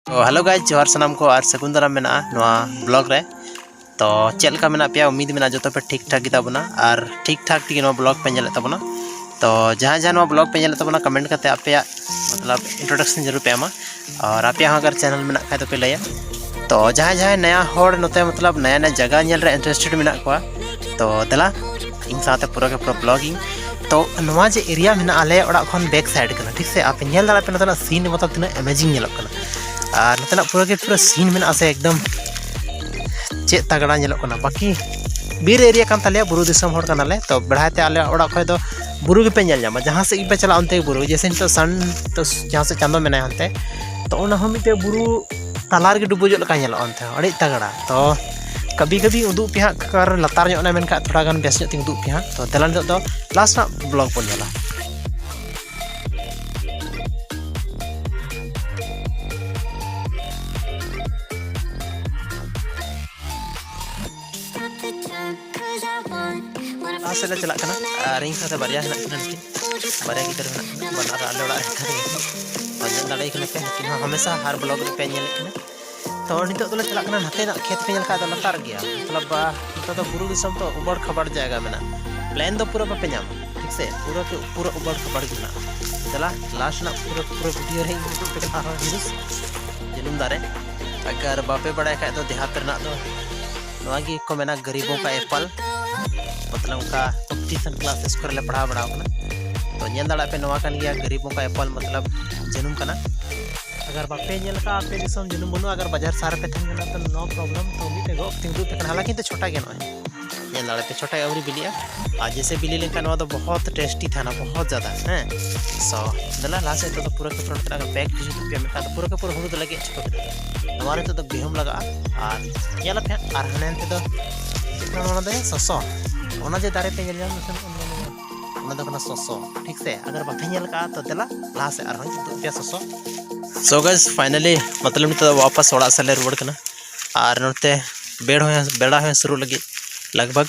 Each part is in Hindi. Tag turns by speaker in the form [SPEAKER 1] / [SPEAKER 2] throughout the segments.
[SPEAKER 1] तो हेलो गाइज जोहार सनाम को और सगुन दाराम मेना नोआ ब्लॉग रे तो चेल का मेना पे उम्मीद मेना जो पे ठीक ठाक गिताबना और ठीक ठाक ती नो ब्लॉग पे नेले तबना तो जहाँ जहाँ नो ब्लॉग पे नेले तबना कमेंट करते आपे मतलब इंट्रोडक्शन जरूर पे आमा और आपे अगर चैनल मेना खाए तो पे लैया तो जहाँ जहाँ नया होड़ नोते मतलब नया नया जगह नेल रे इंटरेस्टेड मेना को तो दला इन साथे पूरा के पूरा ब्लॉगिंग तो नवा जे एरिया मेना आले ओड़ा खन बैक साइड कना ठीक से आप नेल दाड़ा पे नतना सीन मतलब तना अमेजिंग नेलक कना और नतना पूरा के पूरा सीन मेना से एकदम चे तगड़ा नेलक कना बाकी बीर एरिया कान ताले बुरु दिसम होड़ कनाले तो बढ़ाते आले ओड़ा खय दो बुरु के पे नेल जामा जहां से पे चला अंते बुरु जैसे तो सन तो जहां से चांदो मेना हनते तो ओना हम मिते बुरु तालार के डुबुजो लका नेल अंते अड़ी तगड़ा तो कभी कभी उदुग पे कर लतार ᱧᱚᱜ मेन का थोड़ा गान बेस ᱧᱚᱜ तिंग उदुग पे तो दलान दो लास्ट ना ब्लॉग बन जाला आसे चला कना रिंग साथे बारिया हना कना निकिन बारिया की तरह बनार आले ओड़ा करे दाड़े कने पे कि हमेशा हर ब्लॉग पे नेल कने तो नितो तो चला कना नते ना खेत पे का लतार गया मतलब नितो तो बुरु दिसम तो उबड़ खबड़ जायगा मेना प्लान तो पूरा पे नाम ठीक से पूरा के पूरा उबड़ खबड़ गिना चला लास्ट ना पूरा पूरा वीडियो रे पे का हिंदुस जलुम दारे अगर बापे बड़ा का तो देहात रना तो नवागी को मेना गरीबों का एप्पल मतलब का कॉम्पिटिशन क्लासेस कर ले पढ़ा बड़ा तो नेल दाड़ा पे नवा कान गया गरीबों का एप्पल मतलब जनुम कना अगर बापे नेल का पे दिसम जनुम बनो अगर बाजार सार पे थन तो नो प्रॉब्लम तो मी पे गो तिंगदु पे हालांकि तो छोटा के नय नेल दाड़ा पे छोटा अवरी बिलिया आज जैसे बिली लेका नवा तो बहुत टेस्टी था ना बहुत ज्यादा हैं सो दला लास्ट तो पूरा के पूरा अगर पैक किसी पे में का तो पूरा के पूरा हुड़ तो लगे छोटा हमारे तो बिहम लगा और नेल पे और हने तो नोना दे ससो ओना जे दारे पे नेल जाम ओना दो कना ससो ठीक से अगर बापे नेल का तो दला ला से और तो पे ससो सो गाइस फाइनली मतलब तो वापस ओड़ा से ले रुड़ कना और नते बेड़ा है शुरू लगी लगभग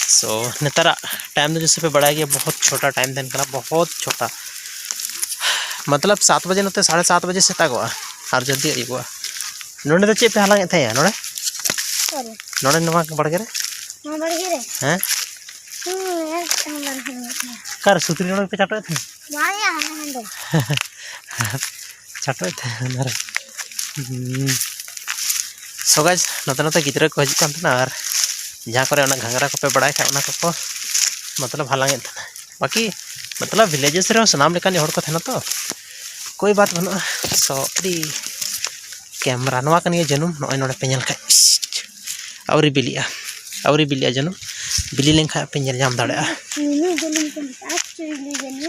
[SPEAKER 1] सो नेतारा टाइम तो जैसे पे बढ़ा गया बहुत छोटा टाइम देन कना बहुत छोटा मतलब 7 बजे नते 7:30 बजे से तगवा और जल्दी आइबवा नोने तो चे पे हलांग थे नोने नोने नवा बड़गे रे हैं कर सुतरी नोने पे चाटो थे चाटो थे नरे सो गाइस नते नते गिद्रा को हजिक कान और जहाँ करे घाघरा को पे बड़ा खा को मतलब हलांग थे बाकी मतलब विलेजेस रे सनाम लेकान हड़ को थे तो कोई बात बनो सो अड़ी कैमरा नवा कन जनुम नय नोडे पे नेल खा आवरी बिलिया जनुम बिली लेन खा पे नेल जाम दाड़ा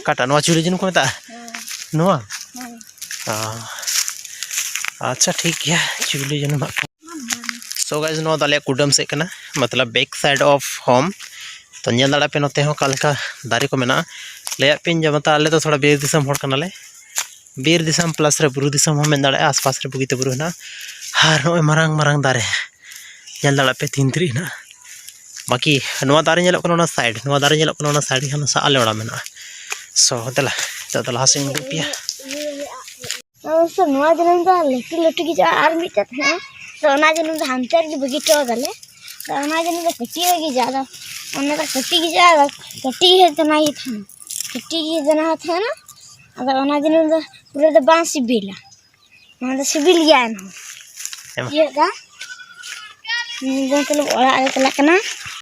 [SPEAKER 1] काटा नवा चुली जनुम को मता नवा अच्छा ठीक है चुली जनुम सो गाइस नो दाले कुडम से कना मतलब बैक साइड ऑफ होम तो नेल दाड़ा पे नोते हो कालका दारे को मेना ले पिन जमता आले तो थोड़ा बीर दिसम होड़ कनाले बीर दिसम प्लस रे बुरु दिसम हम दाड़े आसपास रे बुगिते बुरु ना हार नो मारंग मारंग दारे नेल दाड़ा पे तीन त्रि ना बाकी नवा दारे नेलक कना साइड नवा दारे नेलक कना साइड हन सा आले ओड़ा मेना सो दला तो दला हसिंग दुपिया
[SPEAKER 2] सो नवा जनम दा लटी लटी की जा आर मिटा था तो ना जनम दा हमतर की बगीचो दले तो ना जनम दा कटी की ज्यादा ओने दा कटी की ज्यादा कटी है तना ही था कटी की जना था ना अगर ओना जनम दा पूरे दा बांस सिबिला ना दा सिबिल गया ना ये का निजन के लोग ओड़ा आले तला कना